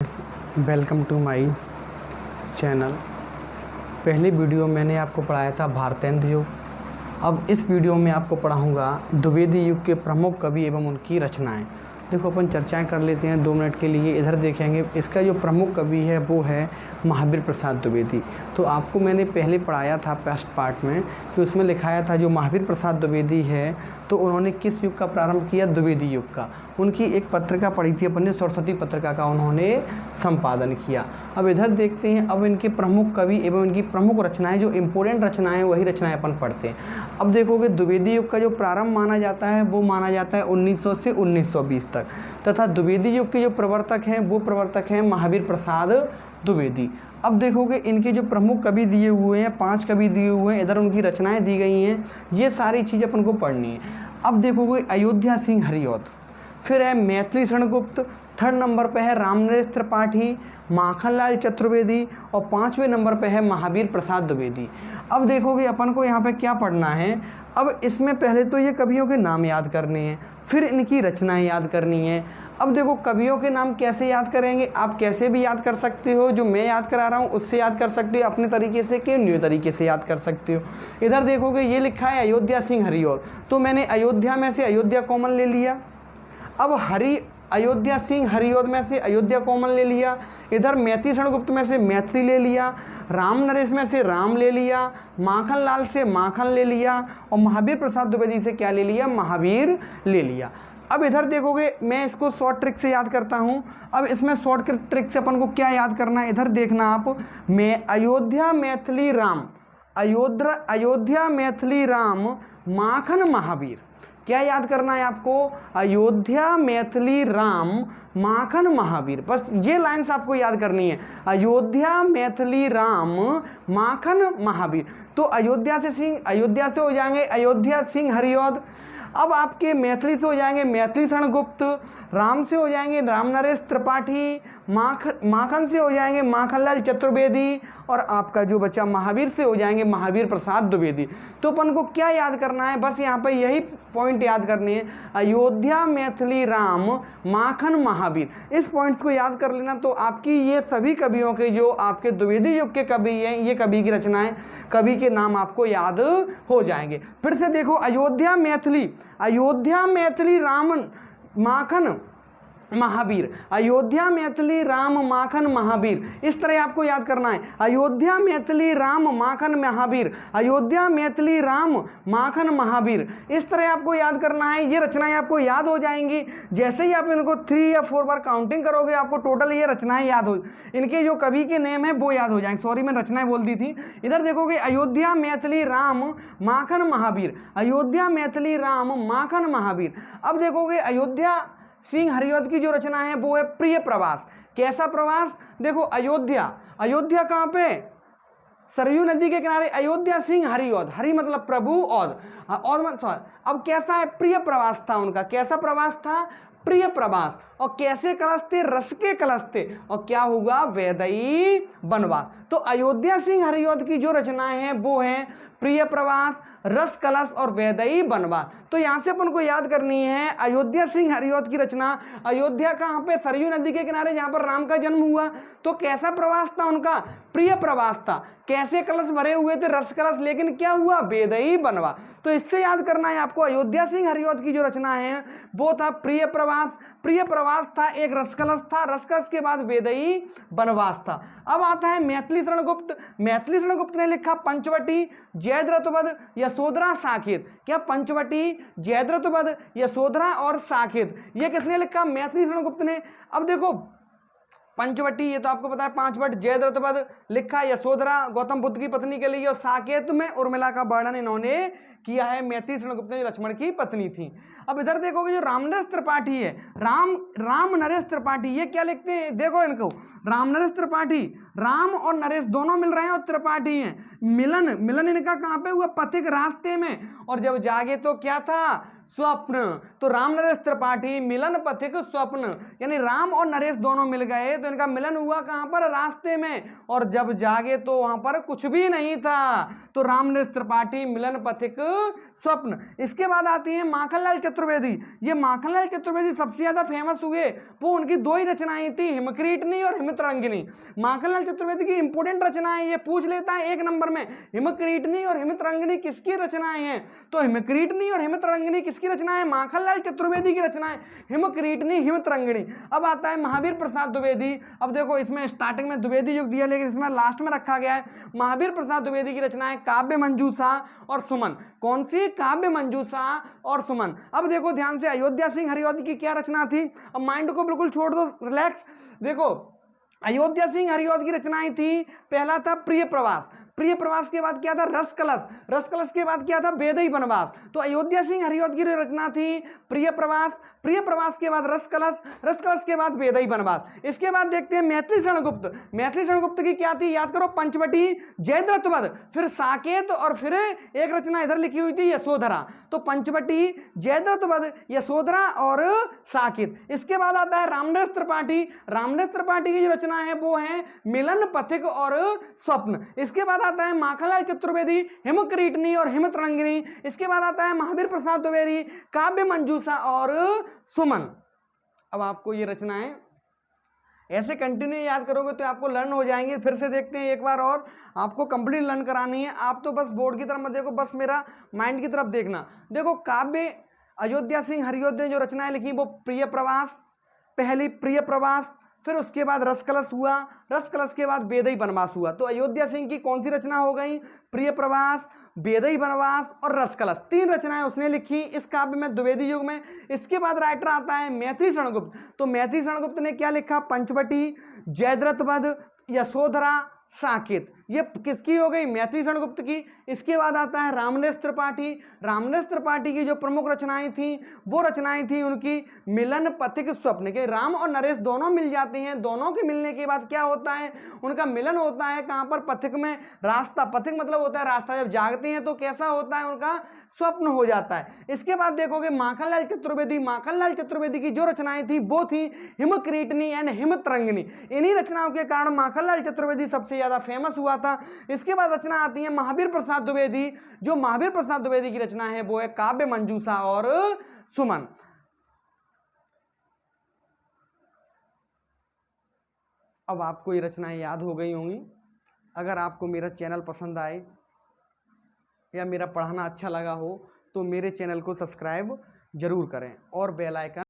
Welcome to my channel. पहली video मैंने आपको पढ़ाया था भारतेंद्र युग। अब इस वीडियो में आपको पढ़ाऊंगा द्विवेदी युग के प्रमुख कवि एवं उनकी रचनाएं। देखो अपन चर्चाएं कर लेते हैं 2 मिनट के लिए। इधर देखेंगे इसका जो प्रमुख कवि है वो है महावीर प्रसाद द्विवेदी। तो आपको मैंने पहले पढ़ाया था फर्स्ट पार्ट में कि उसमें लिखाया था जो महावीर प्रसाद द्विवेदी है तो उन्होंने किस युग का प्रारंभ किया, द्विवेदी युग का। उनकी एक पत्रिका पढ़ी थी अपन ने, सरस्वती पत्रिका का उन्होंने संपादन किया। अब इधर देखते हैं, अब इनके प्रमुख कवि एवं इनकी प्रमुख रचनाएं, जो इम्पोर्टेंट रचनाएं वही रचनाएं अपन पढ़ते हैं। अब देखोगे द्विवेदी युग का जो प्रारंभ माना जाता है वो माना जाता है 1900 से 1920 तक, तथा द्विवेदी युग के जो प्रवर्तक हैं वो प्रवर्तक हैं महावीर प्रसाद द्विवेदी। अब देखोगे इनके जो प्रमुख कवि दिए हुए हैं, 5 कवि दिए हुए हैं, इधर उनकी रचनाएं दी गई हैं। ये सारी चीज़ अपन को पढ़नी है। अब देखोगे अयोध्या सिंह हरिऔध, फिर है मैथिली शरणगुप्त, 3rd नंबर पे है रामनरेश त्रिपाठी, माखनलाल चतुर्वेदी और 5वें नंबर पे है महावीर प्रसाद द्विवेदी। अब देखोगे अपन को यहाँ पे क्या पढ़ना है। अब इसमें पहले तो ये कवियों के नाम याद करने हैं, फिर इनकी रचनाएं याद करनी है। अब देखो कवियों के नाम कैसे याद करेंगे, आप कैसे भी याद कर सकते हो, जो मैं याद करा रहा हूँ उससे याद कर सकते हो, अपने तरीके से कि न्यू तरीके से याद कर सकते हो। इधर देखोगे ये लिखा है अयोध्या सिंह हरिऔध, तो मैंने अयोध्या में से अयोध्या कॉमन ले लिया। अब अयोध्या सिंह हरिऔध में से अयोध्या कॉमन ले लिया। इधर मैथिली शरणगुप्त में से मैथिली ले लिया, राम नरेश में से राम ले लिया, माखनलाल से माखन ले लिया और महावीर प्रसाद द्विवेदी से क्या ले लिया, महावीर ले लिया। अब इधर देखोगे मैं इसको शॉर्ट ट्रिक से याद करता हूँ। अब इसमें शॉर्ट ट्रिक से अपन को क्या याद करना है, इधर देखना आप, मैं अयोध्या मैथिली राम, अयोध्या मैथिली राम माखन महावीर, क्या याद करना है आपको, अयोध्या मैथिली राम माखन महावीर। बस ये लाइन्स आपको याद करनी है, अयोध्या मैथिली राम माखन महावीर। तो अयोध्या से हो जाएंगे अयोध्या सिंह हरिऔध। अब आपके मैथिली से हो जाएंगे मैथिली शरणगुप्त, राम से हो जाएंगे रामनरेश त्रिपाठी, माखन से हो जाएंगे माखनलाल चतुर्वेदी और आपका जो बच्चा महावीर से हो जाएंगे महावीर प्रसाद द्विवेदी। तो अपन को क्या याद करना है, बस यहाँ पे यही पॉइंट याद करनी है, अयोध्या मैथिली राम माखन महावीर। इस पॉइंट्स को याद कर लेना तो आपकी ये सभी कवियों के जो आपके द्विवेदी युग के कवि हैं, ये कवि की रचनाएं, कवि के नाम आपको याद हो जाएंगे। फिर से देखो अयोध्या मैथिली राम माखन महावीर, अयोध्या मैथिली राम माखन महावीर, इस तरह आपको याद करना है, अयोध्या मैथिली राम माखन महावीर, अयोध्या मैथिली राम माखन महावीर, इस तरह आपको याद करना है। ये रचनाएं आपको याद हो जाएंगी। जैसे ही आप इनको 3 या 4 बार काउंटिंग करोगे आपको टोटल ये रचनाएं याद हो, इनके जो कवि के नेम है वो याद हो जाएंगे। सॉरी मैंने रचनाएं बोल दी थी। इधर देखोगे अयोध्या मैथिली राम माखन महावीर, अयोध्या मैथिली राम माखन महावीर। अब देखोगे अयोध्या सिंह हरिऔध की जो रचना है वो है प्रिय प्रवास। कैसा प्रवास, देखो अयोध्या कहाँ पे, सरयू नदी के किनारे, अयोध्या सिंह हरिऔध, हरि मतलब प्रभु, और अब कैसा है, प्रिय प्रवास था उनका। कैसा प्रवास था, प्रिय प्रवास। और कैसे कलश थे, रस के कलश थे। और क्या होगा, वैदेही बनवास। तो अयोध्या सिंह हरिऔध की जो रचनाएं हैं वो हैं प्रिय प्रवास, रस कलश और वैदेही बनवास। तो यहाँ से अपन को याद करनी है अयोध्या सिंह हरिऔध की रचना। अयोध्या कहाँ पे, सरयू नदी के किनारे जहाँ पर राम का जन्म हुआ। तो कैसा प्रवास था उनका, प्रिय प्रवास था। कैसे कलश भरे हुए थे, रस कलश, लेकिन क्या हुआ, वैदेही बनवास। तो इससे याद करना है आपको, अयोध्या सिंह हरिऔध की जो रचना है वो था प्रिय प्रवास था, एक रस कलश था, रस कलश के बाद वैदेही बनवास था। अब आता है मैथिली शरणगुप्त ने लिखा पंचवटी, जयद्रथवध, यशोधरा, साकेत। क्या, पंचवटी, जयद्रथवध, यशोधरा और साकेत, ये किसने लिखा, मैथिली शरणगुप्त ने। अब देखो पंचवटी ये तो आपको पता है 5 वट, जयद्रथवध लिखा यशोधरा गौतम बुद्ध की पत्नी के लिए, और साकेत में उर्मिला का वर्णन इन्होंने किया है, मैथिली शरणगुप्त जो लक्ष्मण की पत्नी थी। अब इधर देखोगे जो रामनरेश त्रिपाठी है, राम नरेश त्रिपाठी, ये क्या लिखते हैं, देखो इनको, रामनरेश त्रिपाठी, राम और नरेश दोनों मिल रहे हैं और त्रिपाठी हैं। मिलन इनका कहाँ पे हुआ, पथिक रास्ते में। और जब जागे तो क्या था, स्वप्न। तो राम नरेश त्रिपाठी मिलन पथिक स्वप्न, यानी राम और नरेश दोनों मिल गए तो इनका मिलन हुआ कहां पर, रास्ते में, और जब जागे तो वहां पर कुछ भी नहीं था। तो राम नरेश त्रिपाठी मिलन पथिक स्वप्न। इसके बाद आती है माखनलाल चतुर्वेदी। ये माखनलाल चतुर्वेदी सबसे ज्यादा फेमस हुए, वो उनकी दो ही रचनाएं थी, हिमक्रीटनी और हिमतरंगिनी। माखनलाल चतुर्वेदी की इंपोर्टेंट रचनाएं ये पूछ लेता है एक नंबर में, हिमक्रीटनी और हिमतरंगिनी किसकी रचनाएं हैं? तो हिमक्रीटनी और हिमतरंगिनी किसकी रचना है? माखनलाल चतुर्वेदी की रचना है, हिमक्रीटनी हिमतरंगिणी। अब आता है महावीर प्रसाद द्विवेदी। अब देखो इसमें स्टार्टिंग में द्विवेदी युग दिया, लेकिन इसमें लास्ट में रखा गया है महावीर प्रसाद द्विवेदी की रचना है काव्य मंजूषा और सुमन। कौन सी? काव्य मंजूषा और सुमन। अब देखो ध्यान से, अयोध्या सिंह हरिऔध की क्या रचना थी? अब माइंड को बिल्कुल छोड़ दो, रिलैक्स। देखो अयोध्या सिंह हरिऔध की रचनाएं थी, पहला था प्रिय प्रवास, प्रिय प्रवास के बाद क्या था? रस कलश, रस कलश के बाद क्या था? वेदई वनवास। तो अयोध्या सिंह हरिऔध की रचना थी प्रिय प्रवास, प्रिय प्रवास के बाद रस कलश, रस कलश के बाद वेदई वनवास। इसके बाद देखते हैं मैथिली शरणगुप्त। मैथिली शरणगुप्त की क्या थी? याद करो, पंचवटी, जयद्रथवध, फिर साकेत, और फिर एक रचना इधर लिखी हुई थी यशोधरा। तो पंचवटी, जयद्रथवध, यशोधरा और साकेत। इसके बाद आता है रामनरेश त्रिपाठी। रामनरेश त्रिपाठी की जो रचना है वो है मिलन पथिक और स्वप्न। इसके बाद आता है माखनलाल चतुर्वेदी, हिमक्रीटनी और हिमतरंगिनी। इसके बाद आता है महावीर प्रसाद द्विवेदी, काव्य मंजूषा और सुमन। अब आपको ये रचनाएं ऐसे कंटिन्यू याद करोगे तो आपको लर्न हो जाएंगे। फिर से देखते हैं एक बार और, आपको कंप्लीट लर्न करानी है। आप तो बस बोर्ड की तरफ मत देखो, बस मेरा माइंड की तरफ देखना। देखो काव्य अयोध्या सिंह हरिऔध ने जो रचनाएं लिखी वो प्रिय प्रवास, पहली प्रिय प्रवास, फिर उसके बाद रस कलश हुआ, रस कलश के बाद वेदई वनवास हुआ। तो अयोध्या सिंह की कौन सी रचना हो गई? प्रिय प्रवास, वेदई वनवास और रस कलश, तीन रचनाएं उसने लिखी इस काव्य में, द्विवेदी युग में। इसके बाद राइटर आता है मैथिली शरणगुप्त। तो मैथिली शरणगुप्त ने क्या लिखा? पंचवटी, जयद्रथवध, यशोधरा, साकेत। ये किसकी हो गई? मैथिली शरणगुप्त की। इसके बाद आता है रामनरेश त्रिपाठी। रामनरेश त्रिपाठी की जो प्रमुख रचनाएं थी वो रचनाएं थी उनकी मिलन पथिक स्वप्न के। राम और नरेश दोनों मिल जाते हैं, दोनों के मिलने के बाद क्या होता है? उनका मिलन होता है कहां पर? पथिक में, रास्ता। पथिक मतलब होता है रास्ता। जब जागते हैं तो कैसा होता है? उनका स्वप्न हो जाता है। इसके बाद देखोगे माखनलाल चतुर्वेदी। माखनलाल चतुर्वेदी की जो रचनाएं थी वो थी हिमक्रीटनी एंड हिमतरंगिनी। इन्हीं रचनाओं के कारण माखनलाल चतुर्वेदी सबसे ज्यादा फेमस हुआ था। इसके बाद रचना आती है महावीर प्रसाद द्विवेदी। जो महावीर प्रसाद द्विवेदी की रचना है वो है काव्य मंजूषा और सुमन। अब आपको ये रचनाएं याद हो गई होंगी। अगर आपको मेरा चैनल पसंद आए या मेरा पढ़ाना अच्छा लगा हो तो मेरे चैनल को सब्सक्राइब जरूर करें और बेल आइकन